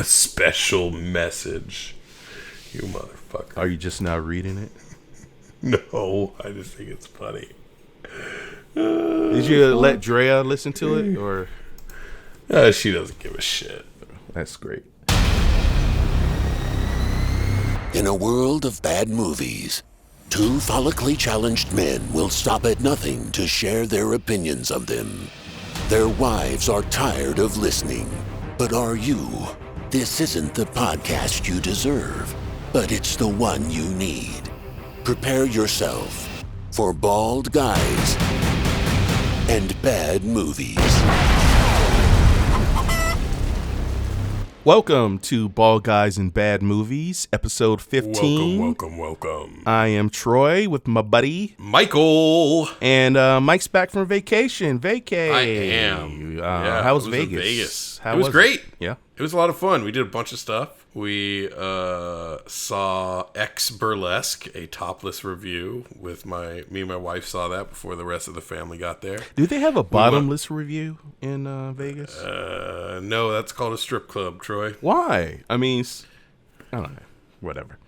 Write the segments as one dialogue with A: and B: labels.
A: special message. You motherfucker.
B: Are you just now reading it?
A: No, I just think it's funny.
B: Did you let Drea listen to it, or?
A: She doesn't give a shit.
B: That's great.
C: In a world of bad movies, two follically challenged men will stop at nothing to share their opinions of them. Their wives are tired of listening. But are you? This isn't the podcast you deserve, but it's the one you need. Prepare yourself for bald guys and bad movies.
B: Welcome to Bald Guys and Bad Movies, episode 15.
A: Welcome.
B: I am Troy with my buddy
A: Michael.
B: And Mike's back from vacation.
A: I am.
B: How was Vegas?
A: Vegas.
B: How
A: it was great.
B: Yeah.
A: It was a lot of fun. We did a bunch of stuff. We saw X Burlesque, a topless review with me and my wife saw that before the rest of the family got there.
B: Do they have a bottomless review in Vegas?
A: No, that's called a strip club, Troy.
B: Why? I mean, I don't know. Whatever.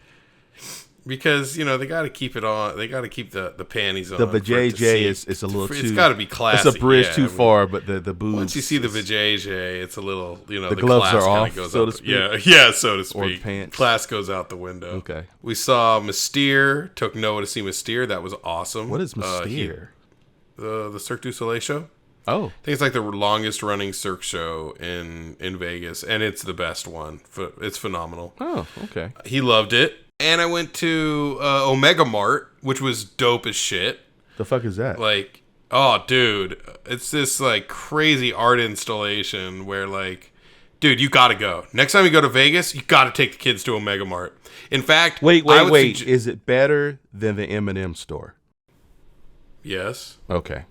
A: Because, they got to keep it on. They got to keep the panties on.
B: The vajayjay is a little too...
A: It's got to be classy.
B: It's a bridge too far, but the boobs...
A: Once you see the vajayjay, it's a little, the
B: gloves
A: class
B: are off,
A: goes
B: so
A: out
B: to speak.
A: Yeah, so to speak.
B: Or the pants.
A: Class goes out the window.
B: Okay.
A: We saw Mystere. Took Noah to see Mystere. That was awesome.
B: What is Mystere?
A: The Cirque du Soleil show.
B: Oh.
A: I think it's like the longest running Cirque show in Vegas, and it's the best one. It's phenomenal.
B: Oh, okay.
A: He loved it. And I went to Omega Mart, which was dope as shit.
B: The fuck is that?
A: Like, oh, dude. It's this, crazy art installation where, dude, you gotta go. Next time you go to Vegas, you gotta take the kids to Omega Mart. In fact...
B: Wait. Is it better than the M&M store?
A: Yes.
B: Okay.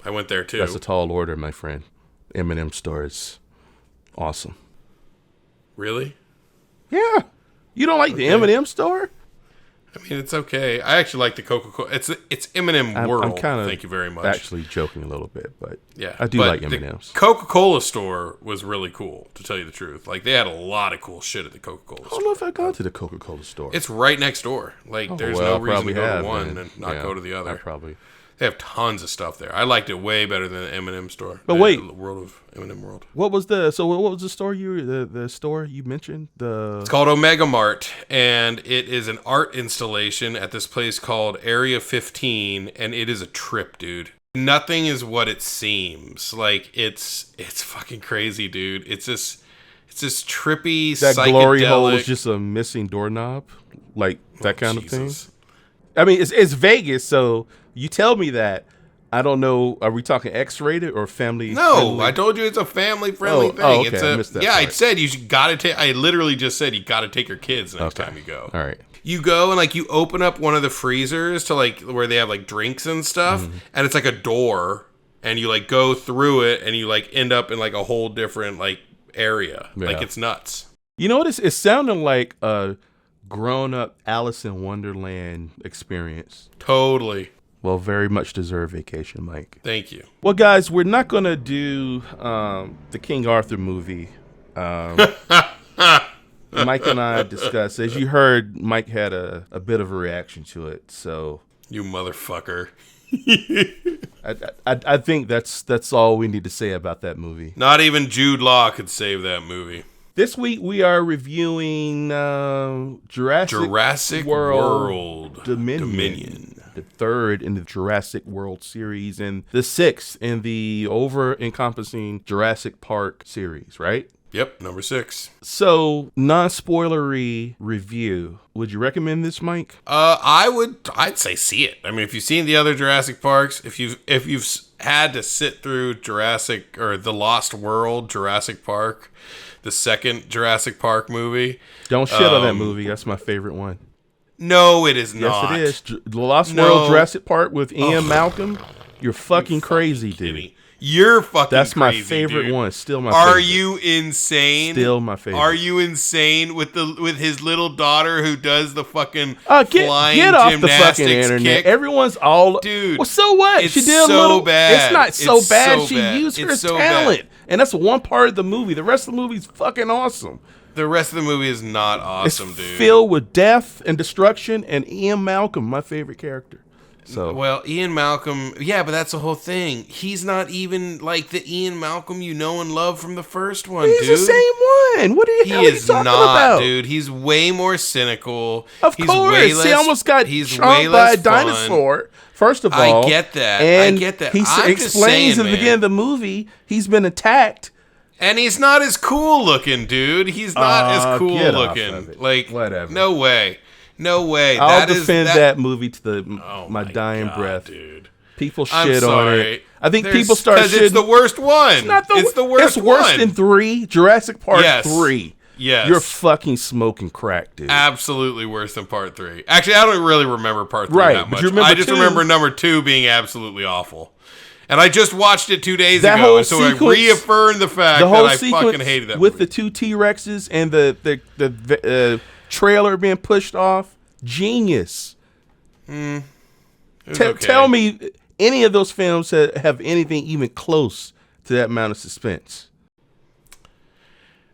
A: I went there, too.
B: That's a tall order, my friend. M&M store is awesome.
A: Really?
B: Yeah. You don't like the M&M store?
A: I mean, it's okay. I actually like the Coca-Cola. It's M&M World.
B: I'm kind of
A: thank you very much.
B: Actually joking a little bit, but
A: yeah,
B: I do like M&Ms.
A: The Coca-Cola store was really cool, to tell you the truth. They had a lot of cool shit at the Coca-Cola store.
B: I don't know if I've gone to the Coca-Cola store.
A: It's right next door. There's no reason to go to one and not go to the other. They have tons of stuff there. I liked it way better than the M&M store.
B: But wait,
A: the world of M&M World.
B: What was the store the store you mentioned?
A: It's called Omega Mart, and it is an art installation at this place called Area 15, and it is a trip, dude. Nothing is what it seems. It's fucking crazy, dude. It's this trippy,
B: that
A: psychedelic...
B: glory hole is just a missing doorknob, that kind of thing. I mean, it's Vegas, so you tell me that. I don't know. Are we talking X-rated or family?
A: No,
B: friendly?
A: I told you it's a family-friendly thing.
B: Oh, okay.
A: It's
B: I missed that
A: part. I said you gotta take. I literally just said you gotta take your kids next time you go.
B: All right.
A: You go and you open up one of the freezers to where they have drinks and stuff, and it's a door, and you go through it, and you end up in a whole different area.
B: Yeah.
A: It's nuts.
B: You know what? It's sounding like a grown-up Alice in Wonderland experience.
A: Totally.
B: Well, very much deserved vacation, Mike.
A: Thank you.
B: Well, guys, we're not going to do the King Arthur movie. Mike and I discussed, as you heard, Mike had a bit of a reaction to it. So
A: you motherfucker.
B: I think that's all we need to say about that movie.
A: Not even Jude Law could save that movie.
B: This week we are reviewing Jurassic World Dominion. The third in the Jurassic World series and the sixth in the over-encompassing Jurassic Park series, right?
A: Yep, number 6.
B: So, non-spoilery review. Would you recommend this, Mike?
A: I'd say see it. I mean, if you've seen the other Jurassic Parks, if you've had to sit through Jurassic or The Lost World, Jurassic Park, the second Jurassic Park movie.
B: Don't shit on that movie. That's my favorite one.
A: No, it is not.
B: Yes, it is. The Lost World Jurassic Park with Ian Malcolm. You're fucking crazy, dude.
A: You're fucking crazy.
B: That's my favorite one. Still my favorite.
A: Are you insane?
B: Still my favorite.
A: Are you insane with his little daughter who does the fucking flying
B: get off the
A: gymnastics
B: fucking internet.
A: kick?
B: Everyone's all
A: dude.
B: Well, so what?
A: It's
B: She did
A: so
B: a little
A: bad.
B: It's not so bad.
A: So
B: She
A: bad.
B: used her
A: It's so
B: talent.
A: bad.
B: And that's one part of the movie. The rest of the movie's fucking awesome.
A: The rest of the movie is not awesome,
B: It's
A: dude.
B: filled with death and destruction, and Ian Malcolm, my favorite character. So
A: Well, Ian Malcolm, yeah, but that's the whole thing. He's not even like the Ian Malcolm you know and love from the first one,
B: he's
A: dude.
B: the same one. What are you,
A: He
B: hell are you
A: is
B: talking
A: not,
B: about?
A: dude. He's way more cynical.
B: Of
A: He's
B: course.
A: way less,
B: He almost got
A: he's way
B: chomped by
A: less
B: a dinosaur.
A: fun.
B: First of all,
A: I get that.
B: And
A: I get that.
B: He
A: I'm just
B: explains
A: saying,
B: at the
A: man.
B: beginning of the movie he's been attacked.
A: And he's not as cool looking, dude. He's not as cool
B: get off
A: looking.
B: of it.
A: Like,
B: Whatever.
A: No way. No way.
B: I'll
A: That
B: defend
A: is
B: that movie to
A: Oh
B: my dying
A: God,
B: breath.
A: dude.
B: People
A: I'm
B: shit on
A: sorry.
B: it. I think people start shitting.
A: Because it's the worst one. It's the worst
B: It's worse
A: one.
B: than 3. Jurassic Park
A: Yes.
B: 3.
A: Yes.
B: You're fucking smoking crack, dude.
A: Absolutely worse than part 3. Actually, I don't really remember part 3
B: Right,
A: that
B: but
A: much.
B: you remember
A: I just
B: 2.
A: remember number 2 being absolutely awful. And I just watched it 2 days
B: That
A: ago,
B: whole
A: and so
B: sequence-
A: I reaffirmed the fact
B: The whole
A: that I
B: sequence
A: fucking hated that
B: with
A: movie.
B: the 2 T-Rexes and the trailer being pushed off, genius.
A: It was okay.
B: Tell me any of those films have anything even close to that amount of suspense.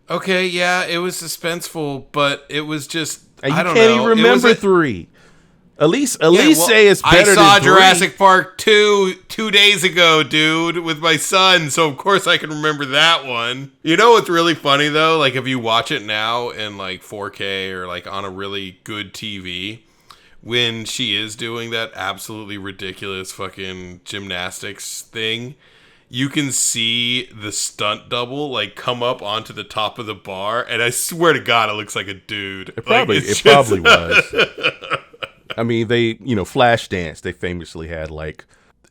A: Okay, yeah, it was suspenseful, but it was just
B: And you
A: I don't
B: can't
A: know.
B: even
A: It was
B: remember 3. At least
A: well,
B: say it's better
A: I saw
B: than 3.
A: Jurassic Park 2 2 days ago, dude, with my son, so of course I can remember that one. You know what's really funny though? Like if you watch it now in like 4K or like on a really good TV, when she is doing that absolutely ridiculous fucking gymnastics thing, you can see the stunt double like come up onto the top of the bar, and I swear to God, it looks like a dude.
B: It probably was. I mean, Flashdance, they famously had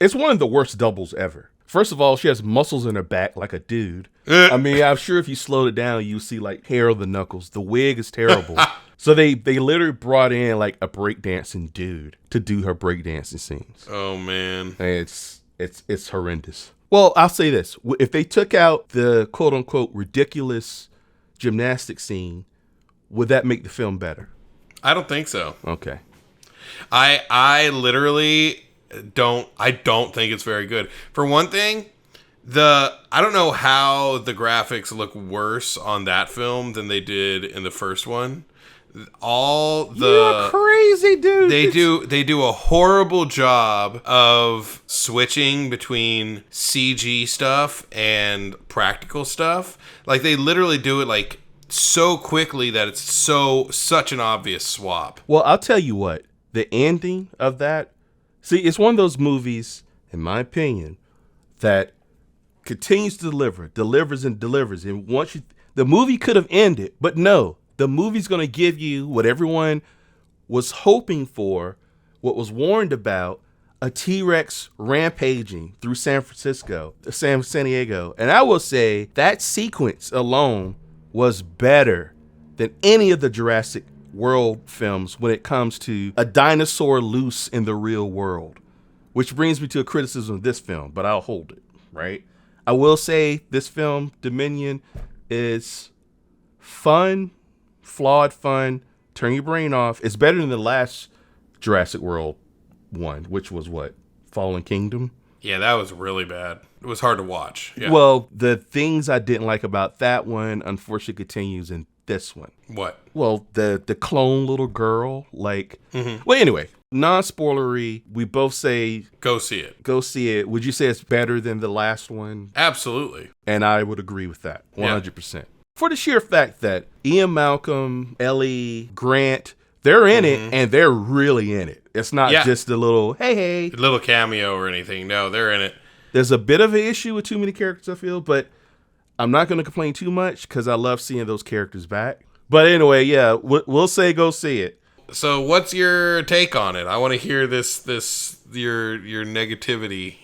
B: it's one of the worst doubles ever. First of all, she has muscles in her back like a dude. I mean, I'm sure if you slowed it down, you see hair on the knuckles. The wig is terrible. So they literally brought in a breakdancing dude to do her breakdancing scenes.
A: Oh man.
B: And it's horrendous. Well, I'll say this. If they took out the quote unquote ridiculous gymnastic scene, would that make the film better?
A: I don't think so.
B: Okay.
A: I literally don't think it's very good. For one thing, I don't know how the graphics look worse on that film than they did in the first one.
B: You're crazy, dude.
A: They do a horrible job of switching between CG stuff and practical stuff. Like they literally do it so quickly that it's such an obvious swap.
B: Well, I'll tell you what. The ending of that, see, it's one of those movies, in my opinion, that continues to delivers and delivers. And the movie could have ended, but no, the movie's going to give you what everyone was hoping for, what was warned about, a T-Rex rampaging through San Diego. And I will say that sequence alone was better than any of the Jurassic World films when it comes to a dinosaur loose in the real world, which brings me to a criticism of this film, but I'll hold it, right? I will say this film, Dominion, is fun, flawed fun, turn your brain off. It's better than the last Jurassic World one, which was what? Fallen Kingdom?
A: Yeah, that was really bad. It was hard to watch. Yeah.
B: Well, the things I didn't like about that one unfortunately continues in this one.
A: What?
B: Well, the clone little girl,
A: Mm-hmm.
B: Well, anyway, non-spoilery, we both say
A: Go see it.
B: go see it. Would you say it's better than the last one?
A: Absolutely.
B: And I would agree with that, 100%. For the sheer fact that Ian Malcolm, Ellie, Grant, they're in it, and they're really in it. It's not just a little, hey.
A: Little cameo or anything. No, they're in it.
B: There's a bit of an issue with too many characters, I feel, but I'm not going to complain too much because I love seeing those characters back. But anyway, yeah, we'll say go see it.
A: So what's your take on it? I want to hear your negativity.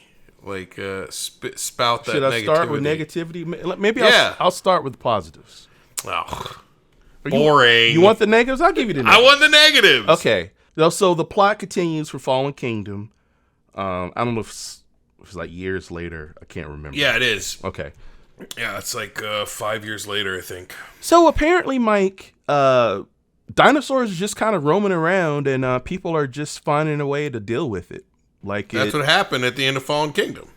A: Spout that
B: Should I
A: negativity.
B: start with negativity? Maybe I'll start with the positives.
A: Oh, boring.
B: You want the negatives? I'll give you the negatives.
A: I want the negatives.
B: Okay. So the plot continues for Fallen Kingdom. I don't know if it's years later. I can't remember.
A: Yeah, it is.
B: Okay.
A: Yeah, it's 5 years later, I think.
B: So apparently, Mike, dinosaurs are just kind of roaming around, and people are just finding a way to deal with it.
A: That's what happened at the end of Fallen Kingdom.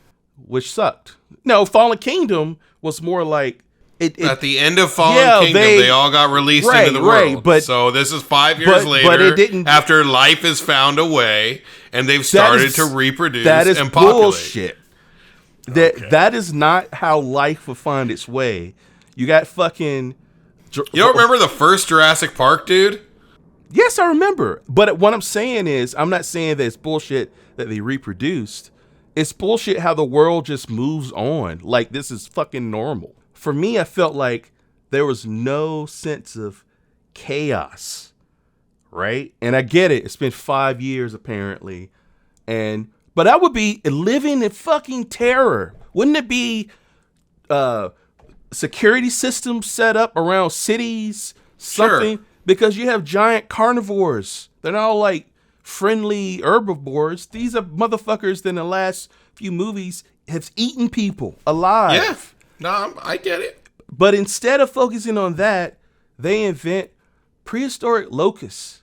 B: Which sucked. No, Fallen Kingdom was more like
A: At the end of Fallen Kingdom, they all got released into the world.
B: But,
A: so this is 5 years later,
B: but it didn't,
A: after life has found a way, and they've started to reproduce and populate.
B: Bullshit. That is not how life will find its way. You got fucking...
A: You don't remember the first Jurassic Park, dude?
B: Yes, I remember. But what I'm saying is, I'm not saying that it's bullshit that they reproduced. It's bullshit how the world just moves on. Like, this is fucking normal. For me, I felt like there was no sense of chaos, right? And I get it. It's been 5 years, apparently. But I would be living in fucking terror. Wouldn't it be security systems set up around cities? Something? Sure. Because you have giant carnivores. They're not all like friendly herbivores. These are motherfuckers that in the last few movies have eaten people alive.
A: Yeah. No, I get it.
B: But instead of focusing on that, they invent prehistoric locusts.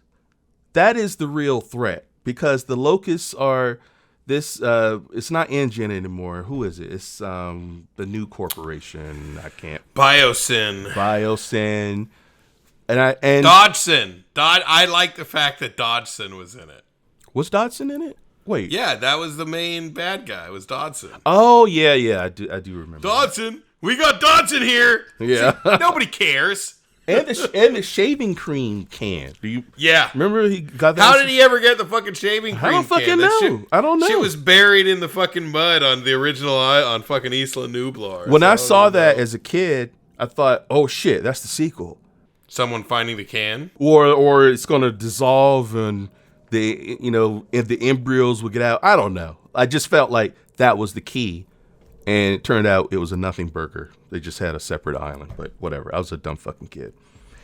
B: That is the real threat, because the locusts are this. It's not InGen anymore. Who is it? It's the new corporation. I can't.
A: Biosyn.
B: And
A: Dodgson. I like the fact that Dodgson was in it.
B: Was Dodgson in it? Wait.
A: Yeah, that was the main bad guy. It was Dodgson.
B: Oh yeah, I do remember.
A: Dodgson. We got Dodgson here.
B: Yeah.
A: See, nobody cares.
B: And the shaving cream can. Do you?
A: Yeah.
B: Remember he got that?
A: How did he ever get the fucking shaving cream?
B: I don't fucking know. I don't know.
A: Shit was buried in the fucking mud on the original on fucking Isla Nublar.
B: When I saw that as a kid, I thought, oh shit, that's the sequel.
A: Someone finding the can,
B: or it's gonna dissolve and if the embryos would get out. I don't know. I just felt like that was the key. And it turned out it was a nothing burger. They just had a separate island, but whatever. I was a dumb fucking kid.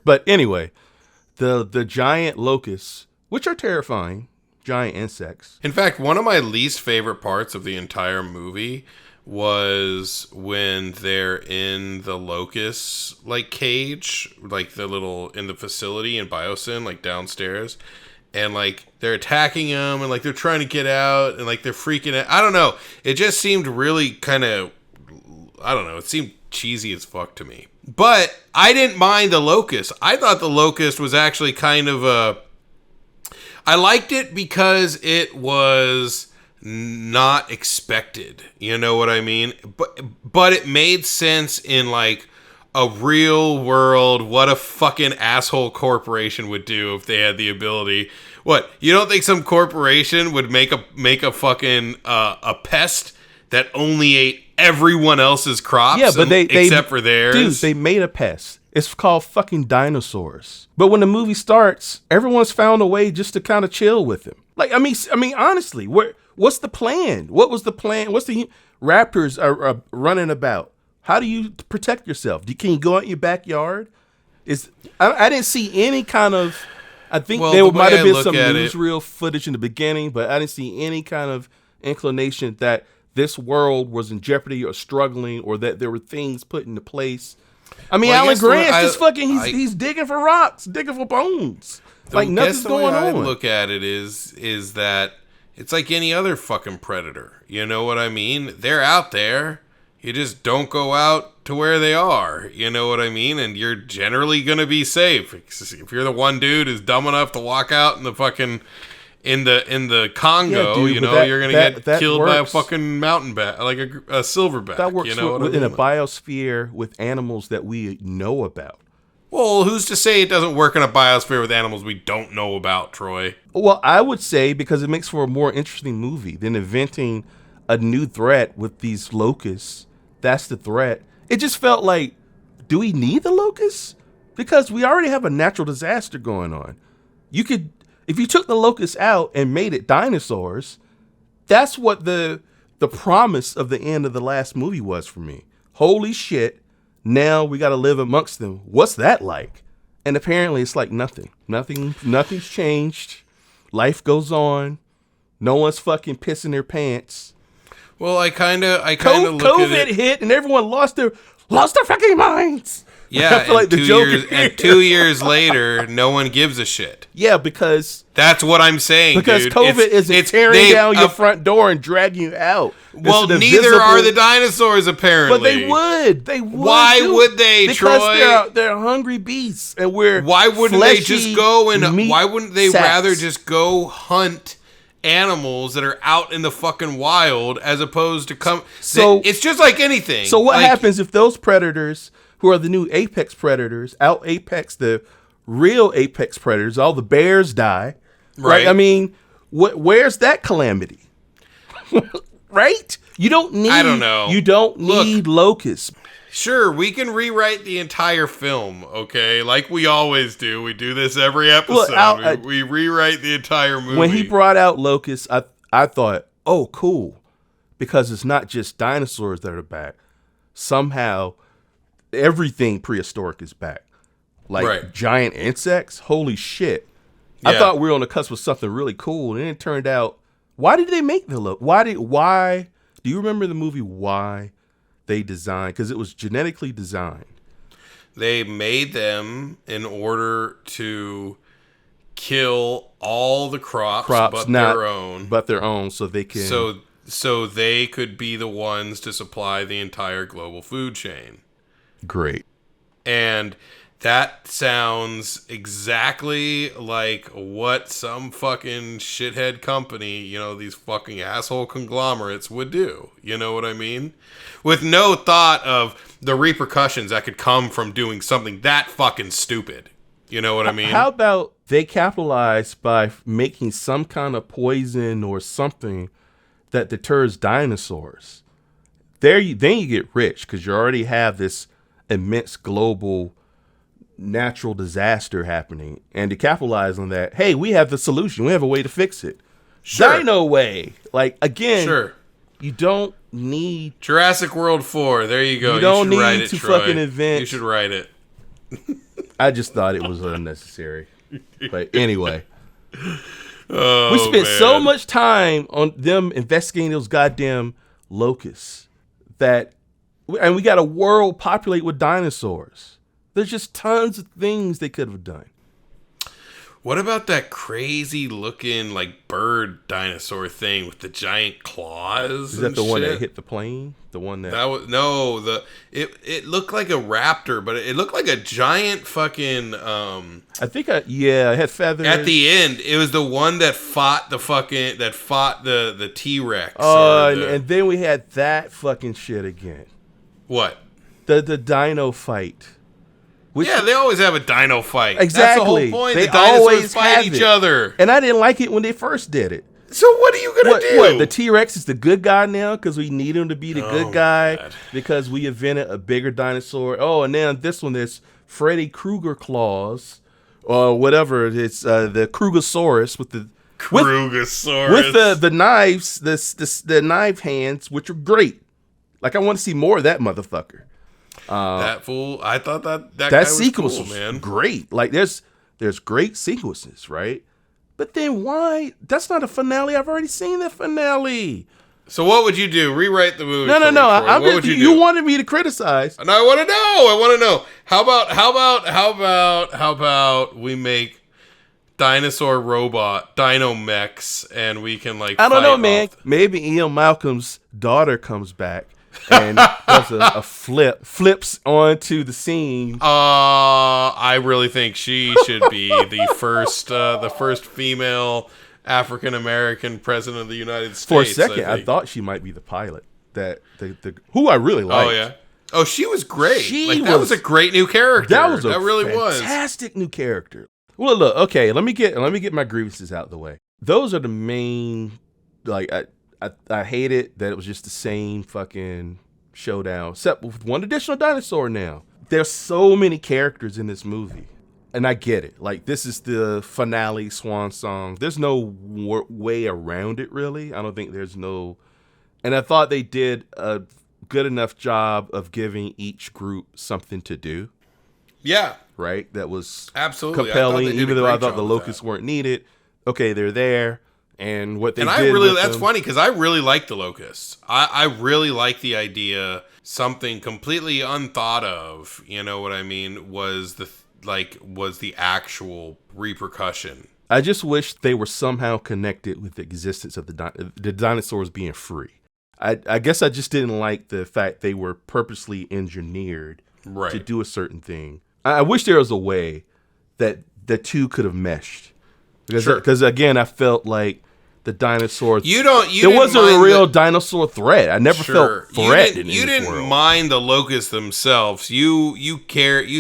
B: But anyway, the giant locusts, which are terrifying, giant insects.
A: In fact, one of my least favorite parts of the entire movie was when they're in the locust cage, like in the facility in Biosyn, like downstairs. And they're attacking them, and they're trying to get out, and they're freaking out. I don't know. It just seemed really kind of, I don't know. It seemed cheesy as fuck to me. But I didn't mind the locust. I thought the locust was actually kind of I liked it because it was not expected. You know what I mean? But it made sense in a real world, what a fucking asshole corporation would do if they had the ability. What, you don't think some corporation would make a fucking a pest that only ate everyone else's crops?
B: Yeah, but
A: except for theirs.
B: Dude, they made a pest. It's called fucking dinosaurs. But when the movie starts, everyone's found a way just to kind of chill with them. I mean, honestly, what's the plan? What was the plan? What's the raptors are running about? How do you protect yourself? Can you go out in your backyard? I didn't see any kind of. I think there might have been some newsreel footage in the beginning, but I didn't see any kind of inclination that this world was in jeopardy or struggling, or that there were things put into place. I mean, Alan Grant's just fucking. He's digging for rocks, digging for bones. Nothing's going on.
A: The way I look at it is that it's like any other fucking predator. You know what I mean? They're out there. You just don't go out to where they are. You know what I mean? And you're generally going to be safe. If you're the one dude who's dumb enough to walk out in the fucking in the Congo, you're going to get killed by a fucking mountain bat, like a silverback.
B: That works in a biosphere with animals that we know about.
A: Well, who's to say it doesn't work in a biosphere with animals we don't know about, Troy?
B: Well, I would say because it makes for a more interesting movie than inventing a new threat with these locusts. That's the threat. It just felt like, do we need the locusts? Because we already have a natural disaster going on. You could, if you took the locusts out and made it dinosaurs, that's what the promise of the end of the last movie was for me. Holy shit, now we got to live amongst them. What's that like? And apparently it's like nothing. Nothing's changed. Life goes on. No one's fucking pissing their pants.
A: Well, I kind of look
B: COVID
A: at it.
B: hit and everyone lost their fucking minds.
A: Yeah,
B: I feel like the Joker.
A: and 2 years later, no one gives a shit.
B: Yeah, because
A: That's what I'm saying,
B: because
A: dude.
B: COVID isn't tearing down your front door and dragging you out.
A: Well, neither are the dinosaurs, apparently.
B: But they would. They would.
A: Why would they,
B: because
A: Troy?
B: they're hungry beasts, and we're
A: Why wouldn't they just go and why wouldn't they
B: sacks.
A: rather just go hunt animals that are out in the fucking wild as opposed to come? So it's just like anything.
B: So what happens if those predators, who are the new apex predators, out apex the real apex predators? All the bears die, right? I mean, where's that calamity? Right? You don't need. I don't know. You don't need locusts.
A: Sure, we can rewrite the entire film, okay? Like we always do. We do this every episode. Look, we rewrite the entire movie.
B: When he brought out locusts, I thought, oh, cool, because it's not just dinosaurs that are back. Somehow, everything prehistoric is back. Like giant insects. Holy shit! Yeah. I thought we were on the cusp of something really cool, and it turned out. Why did they make the look? Why do you remember the movie Why they designed? Because it was genetically designed.
A: They made them in order to kill all the crops but their own.
B: But their own, so they can
A: so they could be the ones to supply the entire global food chain.
B: Great.
A: And that sounds exactly like what some fucking shithead company, these fucking asshole conglomerates would do. You know what I mean? With no thought of the repercussions that could come from doing something that fucking stupid. You know what I mean?
B: How about they capitalize by making some kind of poison or something that deters dinosaurs? Then you get rich because you already have this immense global natural disaster happening, and to capitalize on that, hey, we have the solution. We have a way to fix it. Sure. Dino way. Like, again, sure. You don't need
A: Jurassic World 4. There you go.
B: You don't need to fucking invent.
A: You should write it.
B: I just thought it was unnecessary. But anyway. We spent so much time on them investigating those goddamn locusts and we got a world populated with dinosaurs. There's just tons of things they could have done.
A: What about that crazy looking like bird dinosaur thing with the giant claws?
B: Is that the one that hit the plane? The one that
A: was it looked like a raptor, but it looked like a giant fucking
B: I think it had feathers.
A: At the end, it was the one that fought the T-Rex.
B: And then we had that fucking shit again.
A: What?
B: The dino fight.
A: They always have a dino fight.
B: Exactly.
A: That's the whole point.
B: They
A: the dinosaurs
B: always
A: fight each other.
B: And I didn't like it when they first did it.
A: So what are you going to do?
B: What? The T-Rex is the good guy now because we need him to be the good guy because we invented a bigger dinosaur. Oh, and then this one is Freddy Krueger claws or whatever. It's the Kruegersaurus with the knives, the knife hands, which are great. Like, I want to see more of that motherfucker.
A: That fool, I thought that guy was
B: sequence
A: cool, man.
B: Was great. Like, there's great sequences, right? But then why? That's not a finale. I've already seen the finale.
A: So what would you do? Rewrite the movie?
B: No. What would you do? You wanted me to criticize.
A: And I want to know. How about we make dinosaur robot dino mechs and we can like.
B: I don't know, man. Maybe Ian Malcolm's daughter comes back. And does a flips onto the scene.
A: I really think she should be the first female African American president of the United States.
B: For a second, I thought she might be the pilot. Who I really liked.
A: Oh yeah. Oh, she was great. That was a great new character.
B: That was
A: fantastic
B: new character. Well, look, okay. Let me get my grievances out the way. Those are the main. Like, I hate it that it was just the same fucking showdown, except with one additional dinosaur now. There's so many characters in this movie, and I get it. Like, this is the finale swan song. There's no way around it, really. I don't think there's no... And I thought they did a good enough job of giving each group something to do.
A: Yeah.
B: Right? That was
A: absolutely
B: compelling, even though I thought the locusts weren't needed. Okay, they're there. And what they
A: and
B: did
A: that's funny because I really like the Locusts. I really like the idea. Something completely unthought of, you know what I mean, was the actual repercussion.
B: I just wish they were somehow connected with the existence of the dinosaurs being free. I guess I just didn't like the fact they were purposely engineered to do a certain thing. I wish there was a way that the two could have meshed. Because again, I felt like the dinosaur. There wasn't a real dinosaur threat. I never felt threat in this world.
A: You didn't mind the locusts themselves. You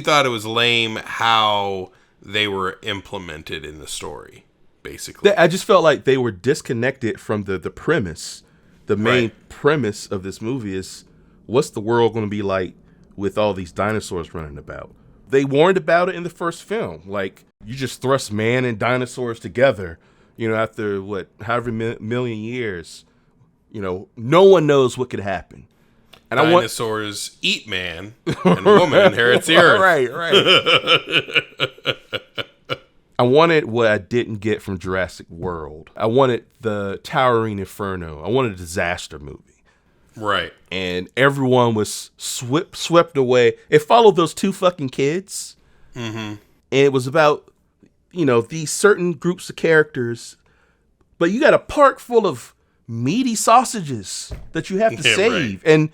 A: thought it was lame how they were implemented in the story, basically.
B: I just felt like they were disconnected from the premise. The main premise of this movie is, what's the world going to be like with all these dinosaurs running about? They warned about it in the first film. Like, you just thrust man and dinosaurs together, after however million years, no one knows what could happen. And
A: dinosaurs eat man, and woman inherits the earth.
B: Right. I wanted what I didn't get from Jurassic World. I wanted the Towering Inferno. I wanted a disaster movie.
A: Right.
B: And everyone was swept away. It followed those two fucking kids.
A: Mm-hmm.
B: And it was about, these certain groups of characters. But you got a park full of meaty sausages that you have to save. Right. And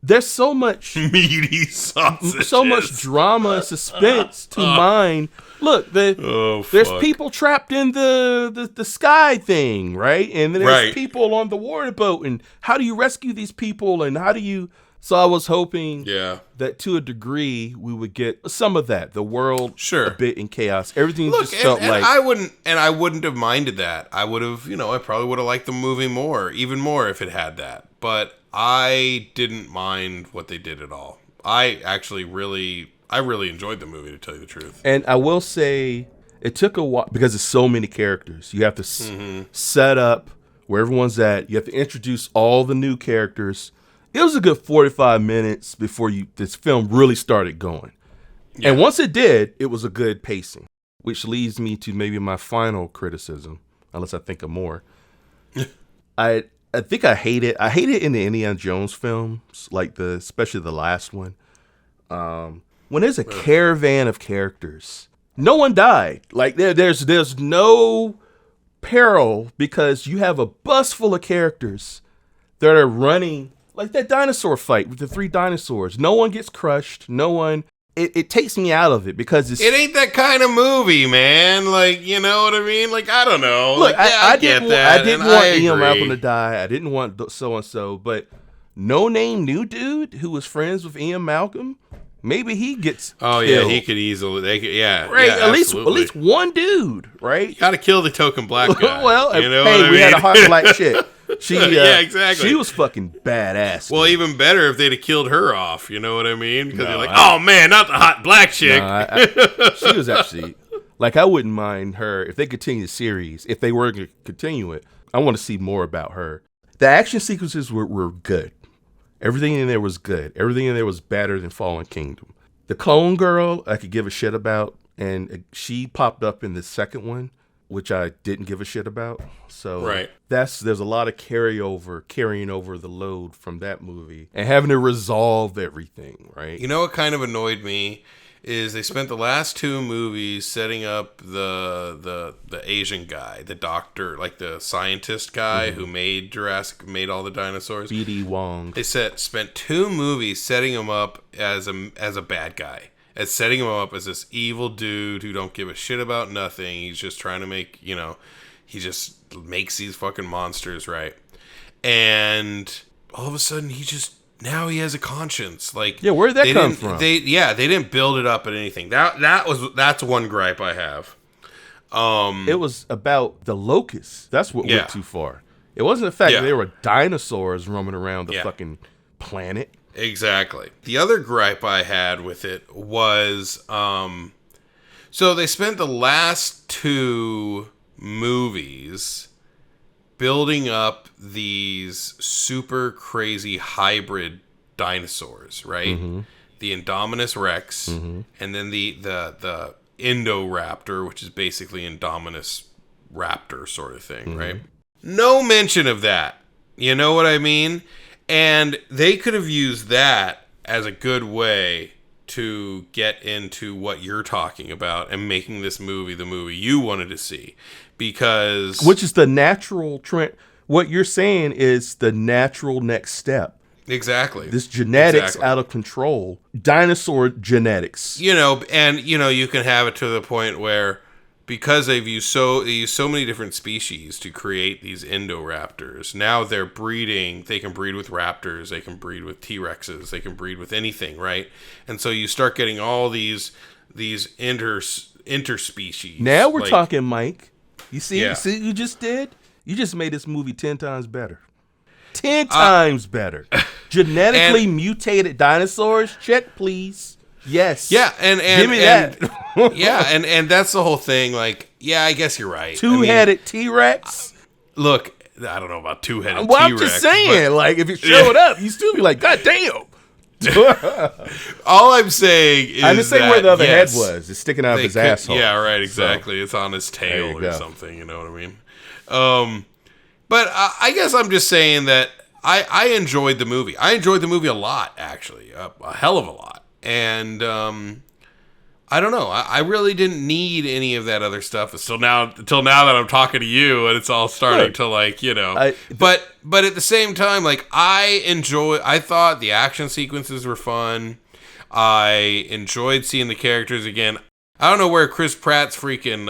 B: there's so much
A: meaty sausages.
B: So much drama and suspense to mine. Look, there's people trapped in the sky thing, right? And then there's people on the water boat. And how do you rescue these people? And how do you... So I was hoping that to a degree we would get some of that. The world a bit in chaos. Everything just felt like...
A: I wouldn't have minded that. I would have, I probably would have liked the movie even more if it had that. But I didn't mind what they did at all. I really enjoyed the movie, to tell you the truth.
B: And I will say it took a while because there's so many characters. You have to set up where everyone's at. You have to introduce all the new characters. It was a good 45 minutes before this film really started going. Yeah. And once it did, it was a good pacing, which leads me to maybe my final criticism, unless I think of more. I think I hate it. I hate it in the Indiana Jones films, especially the last one. When there's a caravan of characters, no one died. Like there's no peril because you have a bus full of characters that are running. Like that dinosaur fight with the 3 dinosaurs. No one gets crushed. No one. It takes me out of it because it
A: ain't that kind of movie, man. Like, you know what I mean? Like, I don't know.
B: Look, I
A: get that.
B: I didn't want Ian Malcolm to die. I didn't want so-and-so. But no-name new dude who was friends with Ian Malcolm, maybe he gets killed.
A: Yeah, he could easily. Right,
B: yeah, at least one dude, right?
A: You got to kill the token black guy.
B: Well,
A: you know
B: we had a hot black chick.
A: Yeah, exactly.
B: She was fucking badass.
A: Well, even better if they'd have killed her off. You know what I mean? Because you're like, oh man, not the hot black chick.
B: She was actually I wouldn't mind her if they continue the series. If they were going to continue it, I want to see more about her. The action sequences were good. Everything in there was good. Everything in there was better than Fallen Kingdom. The clone girl, I could give a shit about, and she popped up in the second one, which I didn't give a shit about. So there's a lot of carrying over the load from that movie and having to resolve everything, right?
A: You know what kind of annoyed me is they spent the last 2 movies setting up the Asian guy, the doctor, like the scientist guy who made Jurassic, made all the dinosaurs.
B: B.D. Wong.
A: They spent 2 movies setting him up as a bad guy. As setting him up as this evil dude who don't give a shit about nothing. He's just trying to make, he just makes these fucking monsters, right? And all of a sudden now he has a conscience. Like,
B: yeah, where did that come from?
A: They didn't build it up at anything. That's one gripe I have.
B: It was about the Locusts. That's what went too far. It wasn't the fact that there were dinosaurs roaming around the fucking planet.
A: Exactly. The other gripe I had with it was, so they spent the last 2 movies building up these super crazy hybrid dinosaurs, right? Mm-hmm. The Indominus Rex, and then the Indoraptor, which is basically Indominus Raptor sort of thing, right? No mention of that. You know what I mean? And they could have used that as a good way to get into what you're talking about and making this movie the movie you wanted to see. Because...
B: Which is the natural trend. What you're saying is the natural next step.
A: Exactly.
B: This genetics out of control. Dinosaur genetics.
A: And you can have it to the point where, because they use so many different species to create these Indoraptors, now they're breeding. They can breed with raptors. They can breed with T-Rexes. They can breed with anything, right? And so you start getting all these interspecies.
B: Now we're talking, Mike. You see
A: Yeah.
B: what you just did? You just made this movie 10 times better. 10 times better. Genetically mutated dinosaurs? Check, please. Yes.
A: Yeah, and
B: give me that.
A: Yeah, and that's the whole thing. Like, yeah, I guess you're right.
B: Two-headed T-Rex?
A: Look, I don't know about two-headed
B: Well,
A: T-Rex.
B: I'm just saying, like, if it showed up, you still be like, God damn.
A: All I'm saying is
B: I didn't say
A: that,
B: where the other
A: yes,
B: head was. It's sticking out of his asshole.
A: Yeah, right, exactly.
B: So,
A: it's on his
B: there
A: tail
B: you
A: or
B: go.
A: something, you know what I mean? But I guess I'm just saying that I enjoyed the movie. I enjoyed the movie a lot, actually. A hell of a lot. And I don't know. I really didn't need any of that other stuff until now that I'm talking to you, and it's all starting to, like, but at the same time, like, I thought the action sequences were fun. I enjoyed seeing the characters again. I don't know where Chris Pratt's freaking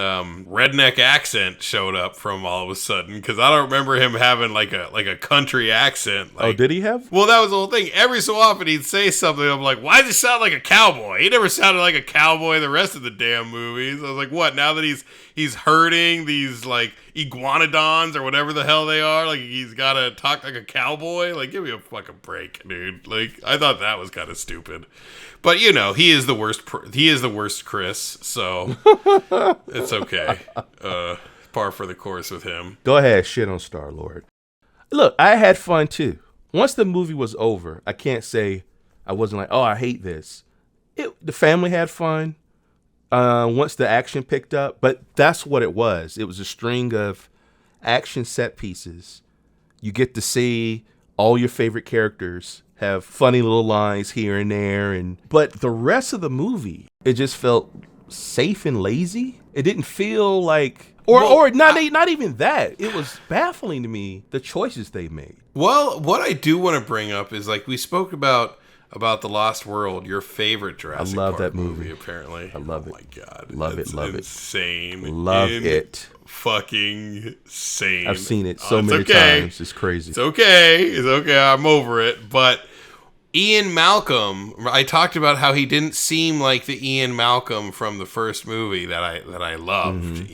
A: redneck accent showed up from all of a sudden, because I don't remember him having like a country accent. Like,
B: oh, did he have?
A: Well, that was the whole thing. Every so often he'd say something. I'm like, why does he sound like a cowboy? He never sounded like a cowboy the rest of the damn movies. I was like, what? Now that he's herding these like iguanodons or whatever the hell they are, like he's got to talk like a cowboy? Like, give me a fucking break, dude. Like, I thought that was kind of stupid. But, he is the worst. He is the worst Chris, so it's okay. Par for the course with him.
B: Go ahead, shit on Star-Lord. Look, I had fun, too. Once the movie was over, I can't say I wasn't like, oh, I hate this. The family had fun once the action picked up, but that's what it was. It was a string of action set pieces. You get to see all your favorite characters have funny little lines here and there, but the rest of the movie, it just felt safe and lazy. It didn't feel like, not even that. It was baffling to me, the choices they made.
A: Well, what I do want to bring up is, like, we spoke about The Lost World, your favorite Jurassic Park
B: that movie.
A: Apparently.
B: I love it.
A: Oh my god,
B: Love
A: it's
B: it. Love
A: insane.
B: it. Love it.
A: Fucking insane.
B: I've seen it so many times. It's crazy.
A: It's okay. I'm over it. But Ian Malcolm, I talked about how he didn't seem like the Ian Malcolm from the first movie that I loved,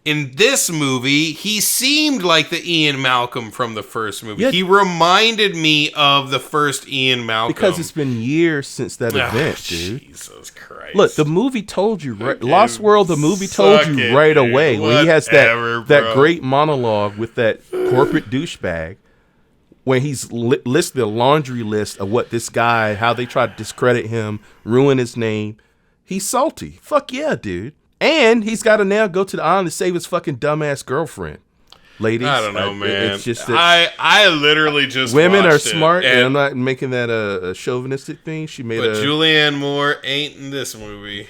A: In this movie, he seemed like the Ian Malcolm from the first movie.
B: Yeah.
A: He reminded me of the first Ian Malcolm.
B: Because it's been years since that event, dude.
A: Jesus Christ.
B: Look, the movie told you, right? Lost World, the movie told you right away. When he has that great monologue with that corporate douchebag, when he's listed a laundry list of what this guy, how they try to discredit him, ruin his name. He's salty. Fuck yeah, dude. And he's got to now go to the island to save his fucking dumbass girlfriend. Ladies,
A: I don't know, man.
B: It's just that
A: I literally just
B: women are
A: watched
B: smart,
A: it,
B: and I'm not making that a chauvinistic thing. She made
A: but Julianne Moore ain't in this movie.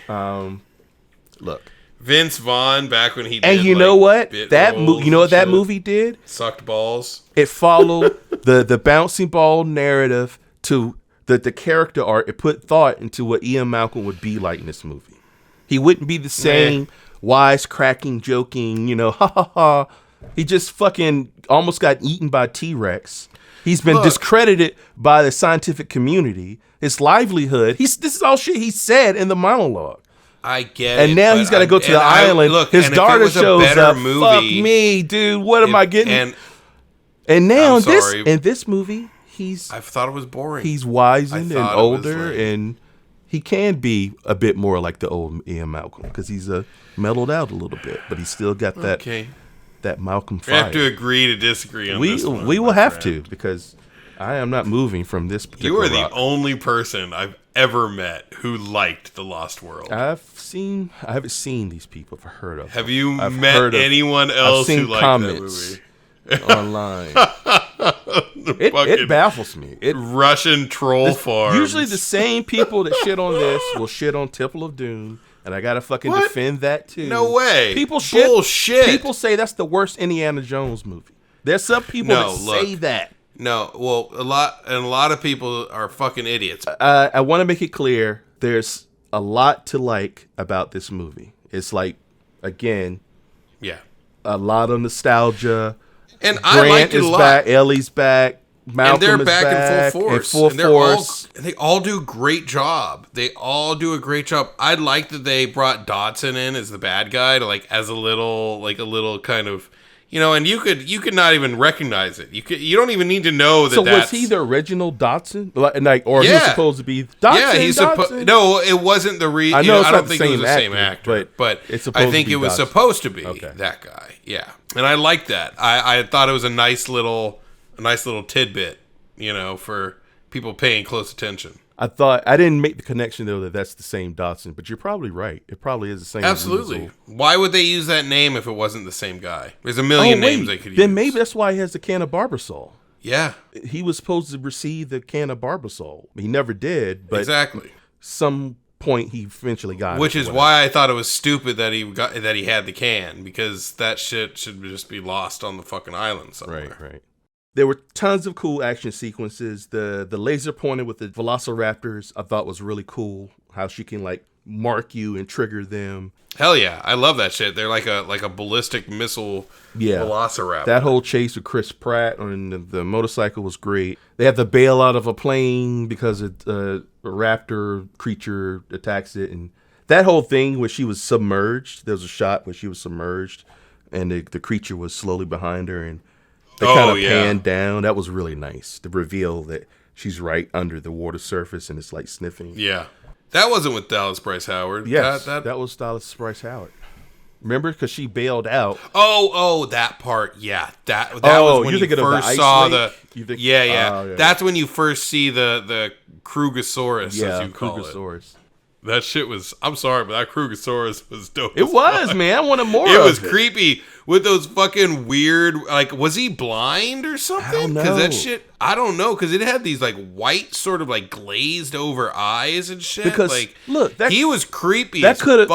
B: Look,
A: Vince Vaughn back when he did,
B: and you know what
A: bit
B: that
A: roles
B: you know what
A: and
B: that
A: shit.
B: movie did?
A: Sucked balls.
B: It followed the bouncing ball narrative to the character art. It put thought into what Ian Malcolm would be like in this movie. He wouldn't be the same wisecracking, joking, ha ha ha. He just fucking almost got eaten by T-Rex. He's been discredited by the scientific community. His livelihood. This is all shit he said in the monologue.
A: I get it.
B: And now he's got to go to the island. His daughter shows up.
A: Movie,
B: fuck me, dude. What am I getting? And now in this movie,
A: I thought it was boring.
B: He's wizened and older, and he can be a bit more like the old Ian Malcolm because he's mellowed out a little bit, but he's still got that Malcolm fire.
A: We have to agree to disagree on this one.
B: We will have to, because I am not moving from this particular
A: You are the only person I've ever met who liked The Lost World.
B: I haven't seen these people. I've heard of them.
A: Have you met anyone else who liked that movie?
B: Online. It baffles me.
A: Russian troll farms.
B: Usually the same people that shit on this will shit on Temple of Doom, and I gotta fucking defend that too.
A: No way.
B: Bullshit. People say that's the worst Indiana Jones movie. There's some people that say that.
A: No, well, a lot of people are fucking idiots.
B: I want to make it clear. There's a lot to like about this movie. It's like, again, a lot of nostalgia.
A: And I liked it a lot.
B: Back, Ellie's back. Malcolm
A: and they're
B: is
A: back in full force.
B: And
A: they all do a great job. I like that they brought Dodson in as the bad guy to as a little kind of, and you could not even recognize it. You don't even need to know that.
B: So was he the original Dodson? Or he was supposed to be Dodson?
A: Yeah, he's supposed. No, it wasn't the
B: I know.
A: I don't think it was the same actor, but I think it was supposed to be that guy. Yeah, and I like that. I thought it was a nice little tidbit, for people paying close attention.
B: I didn't make the connection though that that's the same Dodson, but you're probably right. It probably is the same.
A: Absolutely. Why would they use that name if it wasn't the same guy? There's a million names they could use.
B: Then maybe that's why he has the can of Barbasol.
A: Yeah.
B: He was supposed to receive the can of Barbasol. He never did, but
A: exactly.
B: Some point he eventually got it.
A: Which is why I thought it was stupid that he had the can, because that shit should just be lost on the fucking island somewhere.
B: Right. There were tons of cool action sequences. The laser pointer with the velociraptors I thought was really cool. How she can mark you and trigger them.
A: Hell yeah, I love that shit. They're like a ballistic missile velociraptor.
B: That whole chase with Chris Pratt on the motorcycle was great. They had to bail out of a plane because a raptor creature attacks it, and that whole thing where she was submerged. There was a shot where she was submerged, and the creature was slowly behind her, and they kind of panned down. That was really nice. The reveal that she's right under the water surface and it's sniffing.
A: Yeah. That wasn't with Dallas Bryce Howard.
B: Yes, that was Dallas Bryce Howard. Remember? Because she bailed out.
A: Oh, that part. Yeah. That was when you first saw the... That's when you first see the Kruegersaurus, as you call it. That shit was... I'm sorry, but that Kruegersaurus was dope.
B: It was, man. I wanted more of it.
A: It was creepy with those fucking weird... was he blind or something?
B: I don't know.
A: Because that shit... I don't know, because it had these white sort of glazed over eyes and shit.
B: Because look,
A: he was creepy.
B: That could have.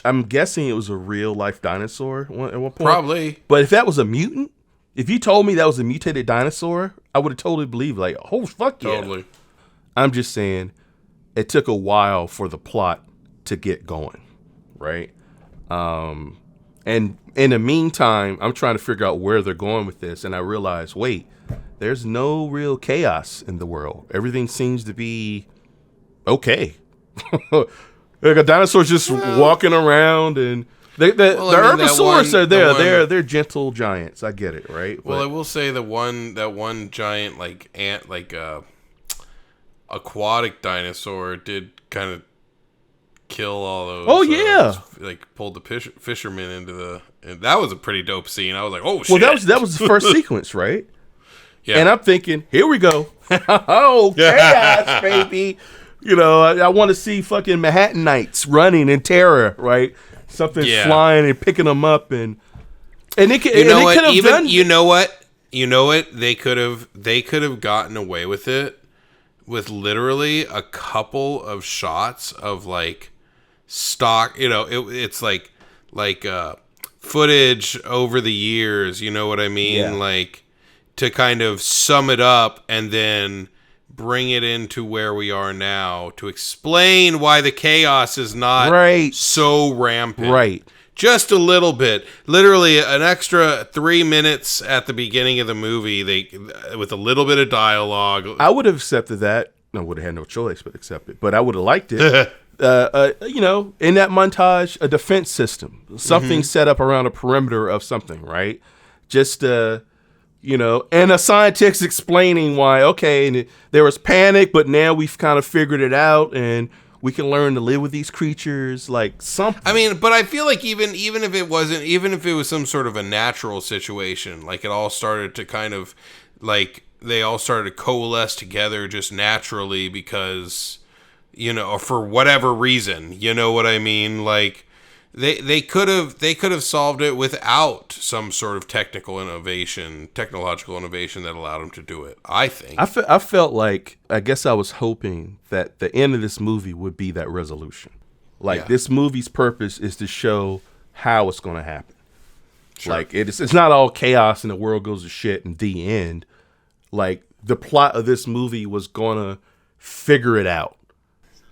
B: I'm guessing it was a real life dinosaur at one point.
A: Probably.
B: But if that was a mutant, if you told me that was a mutated dinosaur, I would have totally believed. Oh fuck yeah.
A: Totally.
B: I'm just saying, it took a while for the plot to get going, right? And in the meantime, I'm trying to figure out where they're going with this, and I realize, wait. There's no real chaos in the world. Everything seems to be okay. A dinosaur's just walking around, and the Herbisaurus are there. They're gentle giants. I get it, right?
A: Well, I will say that one giant aquatic dinosaur did kind of kill all those.
B: Oh yeah,
A: pulled the fishermen into the. And that was a pretty dope scene. I was like, oh shit.
B: Well, that was the first sequence, right? Yeah. And I'm thinking, here we go. Oh, chaos, baby. I want to see fucking Manhattanites running in terror, right? Something's flying and picking them up, and they could have done.
A: You know what? They could have gotten away with it with literally a couple of shots of stock. It's footage over the years. You know what I mean?
B: Yeah.
A: To kind of sum it up and then bring it into where we are now to explain why the chaos is not so rampant.
B: Right.
A: Just a little bit. Literally an extra 3 minutes at the beginning of the movie, with a little bit of dialogue.
B: I would have accepted that. I would have had no choice but accept it. But I would have liked it. In that montage, a defense system. Something set up around a perimeter of something, right? Just... and a scientist explaining why, and there was panic, but now we've kind of figured it out, and we can learn to live with these creatures, something.
A: I mean, but I feel like even if it was some sort of a natural situation, it all started to kind of, they all started to coalesce together just naturally because, or for whatever reason, you know what I mean? Like, they could have solved it without some sort of technological innovation that allowed them to do it. I think.
B: I felt like, I guess I was hoping that the end of this movie would be that resolution. Like, this movie's purpose is to show how it's going to happen. Sure. Like, it's not all chaos and the world goes to shit in the end. Like, the plot of this movie was going to figure it out.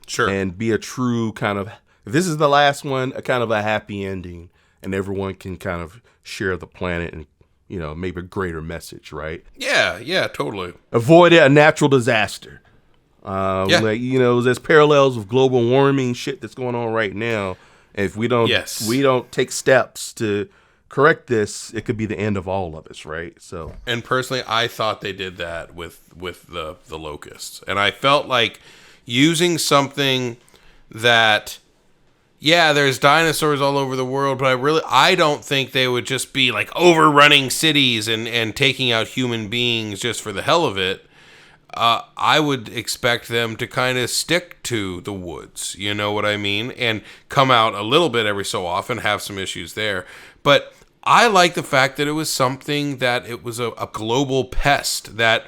A: Sure.
B: And be a true kind of, if this is the last one, a kind of a happy ending, and everyone can kind of share the planet and, maybe a greater message, right?
A: Yeah, totally.
B: Avoid a natural disaster. Like, there's parallels with global warming shit that's going on right now. And if we don't take steps to correct this, it could be the end of all of us, right? So,
A: and personally, I thought they did that with the Locusts, and I felt like using something that, there's dinosaurs all over the world, but I don't think they would just be like overrunning cities and taking out human beings just for the hell of it. I would expect them to kind of stick to the woods, you know what I mean? And come out a little bit every so often, have some issues there. But I like the fact that it was something that it was a global pest that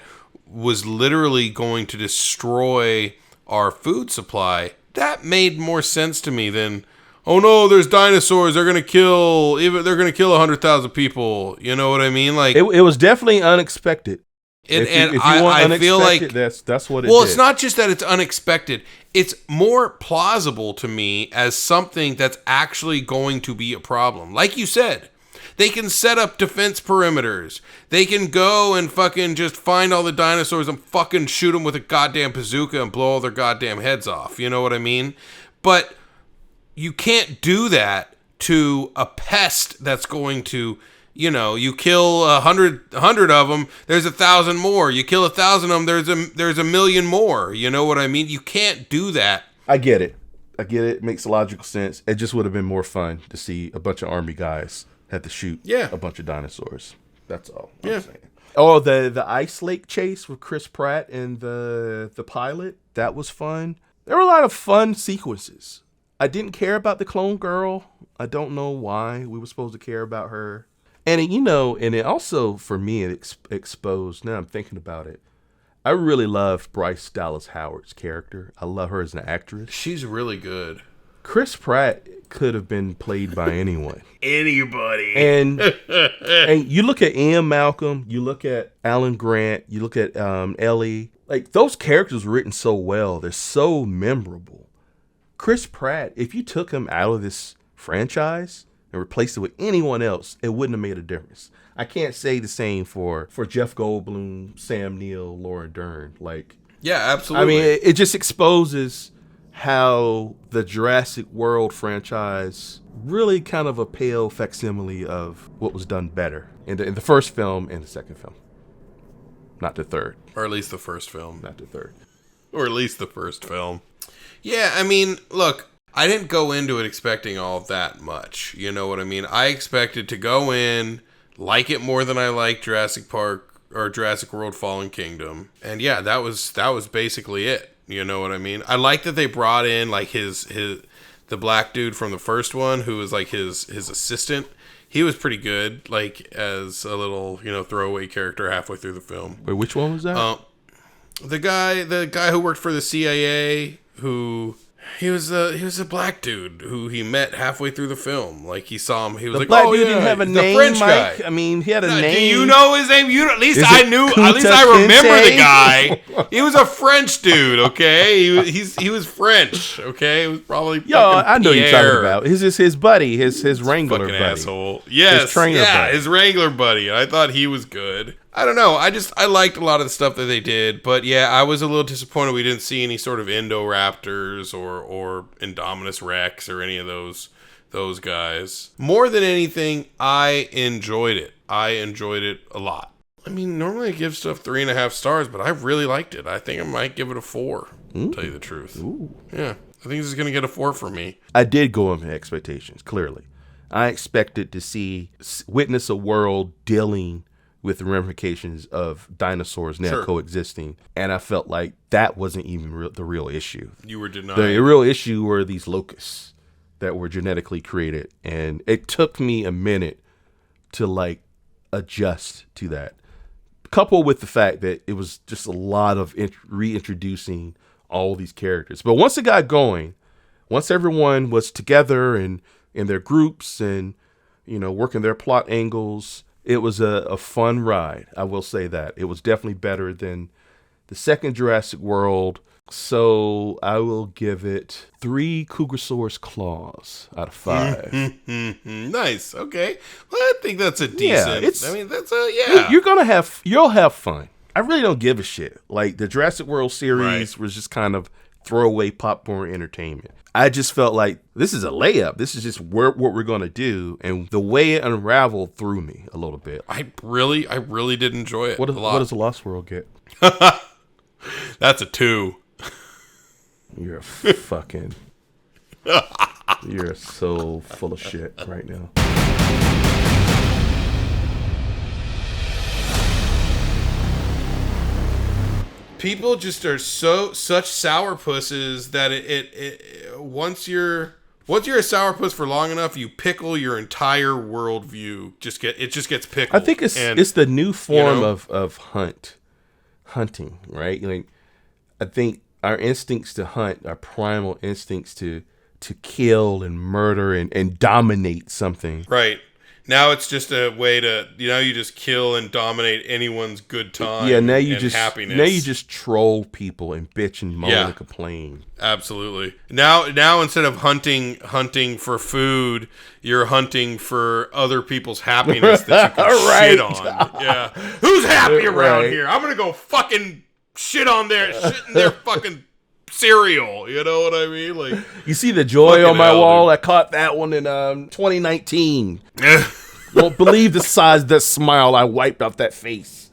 A: was literally going to destroy our food supply. That made more sense to me than, oh no, there's dinosaurs. They're gonna kill 100,000 people. You know what I mean? Like,
B: it was definitely unexpected.
A: I feel like
B: that's what it
A: well,
B: did.
A: it's not just that it's unexpected. It's more plausible to me as something that's actually going to be a problem. Like you said, they can set up defense perimeters. They can go and fucking just find all the dinosaurs and fucking shoot them with a goddamn bazooka and blow all their goddamn heads off. You know what I mean? But you can't do that to a pest that's going to, you kill 100 of them, there's 1,000 more. You kill 1,000 of them, there's a million more. You know what I mean? You can't do that.
B: I get it. It makes logical sense. It just would have been more fun to see a bunch of army guys had to shoot a bunch of dinosaurs. That's all I'm saying. Oh, the ice lake chase with Chris Pratt and the pilot, that was fun. There were a lot of fun sequences. I didn't care about the clone girl. I don't know why we were supposed to care about her. And and it also, for me, it exposed, now I'm thinking about it, I really love Bryce Dallas Howard's character. I love her as an actress.
A: She's really good.
B: Chris Pratt could have been played by anyone.
A: Anybody.
B: And you look at Ian Malcolm, you look at Alan Grant, you look at Ellie. Like, those characters were written so well. They're so memorable. Chris Pratt, if you took him out of this franchise and replaced it with anyone else, it wouldn't have made a difference. I can't say the same for Jeff Goldblum, Sam Neill, Laura Dern. Like,
A: yeah, absolutely.
B: I mean, it just exposes how the Jurassic World franchise really kind of a pale facsimile of what was done better in the first film and the second film. Not the third.
A: Or at least the first film.
B: Not the third.
A: Or at least the first film. Yeah, I mean, look, I didn't go into it expecting all that much. You know what I mean? I expected to go in, like it more than I liked Jurassic Park or Jurassic World Fallen Kingdom. And yeah, that was basically it. You know what I mean? I like that they brought in like the black dude from the first one who was like his assistant. He was pretty good, like as a little, throwaway character halfway through the film.
B: Wait, which one was that?
A: The guy who worked for the CIA, who he was a black dude who he met halfway through the film. Like, he saw him, he was like,
B: black
A: "Oh,
B: dude
A: yeah,
B: didn't have a
A: the
B: name,
A: French
B: Mike?
A: guy."
B: I mean, he had a name.
A: Do you know his name? At least
B: Is
A: I
B: it
A: knew.
B: Kunta
A: At least I remember
B: Kinte?
A: the guy. He was a French dude. Okay, he was French. Okay, it was probably
B: I know you're
A: Pierre.
B: talking about. This is his buddy, his Wrangler
A: Fucking
B: buddy.
A: asshole. Yes,
B: His trainer buddy.
A: his Wrangler buddy. I thought he was good. I don't know. I liked a lot of the stuff that they did, but yeah, I was a little disappointed we didn't see any sort of Indoraptors or Indominus Rex or any of those guys. More than anything, I enjoyed it. I enjoyed it a lot. I mean, normally I give stuff 3.5 stars, but I really liked it. I think I might give it a 4. To tell you the truth.
B: Ooh.
A: Yeah, I think this is gonna get a 4 for me.
B: I did go in with expectations. Clearly, I expected to witness a world dealing with the ramifications of dinosaurs now
A: Sure.
B: coexisting. And I felt like that wasn't even the real issue.
A: You were denied.
B: The real issue were these locusts that were genetically created. And it took me a minute to like adjust to that. Coupled with the fact that it was just a lot of reintroducing all these characters. But once it got going, once everyone was together and in their groups and, you know, working their plot angles, it was a fun ride. I will say that. It was definitely better than the second Jurassic World. So I will give it 3 Kruegersaurus claws out of 5.
A: Nice. Okay. Well, I think that's a decent.
B: it's-
A: I mean, that's a yeah.
B: You'll have fun. I really don't give a shit. Like the Jurassic World series
A: Right.
B: was just kind of throwaway popcorn entertainment. I just felt like this is a layup. This is just what we're gonna do, and the way it unraveled threw me a little bit.
A: I really did enjoy it.
B: What
A: a lot.
B: does the Lost World get?
A: That's a 2.
B: You're a fucking. You're so full of shit right now.
A: People just are such sourpusses that it once you're a sourpuss for long enough, you pickle your entire worldview. It just gets pickled.
B: I think it's the new form of hunting, right? Like, I think our instincts to hunt, our primal instincts to kill and murder and dominate something.
A: Right. Now it's just a way to, you just kill and dominate anyone's good time.
B: Yeah,
A: and happiness.
B: now you just troll people and bitch and moan
A: Yeah.
B: and complain.
A: Absolutely. Now instead of hunting for food, you're hunting for other people's happiness that you can
B: Right.
A: shit on. Yeah. Who's happy around
B: Right.
A: here? I'm gonna go fucking shit in their fucking cereal. You know what I mean? Like,
B: You see the joy
A: Fucking
B: on my
A: hell,
B: wall?
A: dude.
B: I caught that one in 2019. Won't believe the size of that smile I wiped off that face.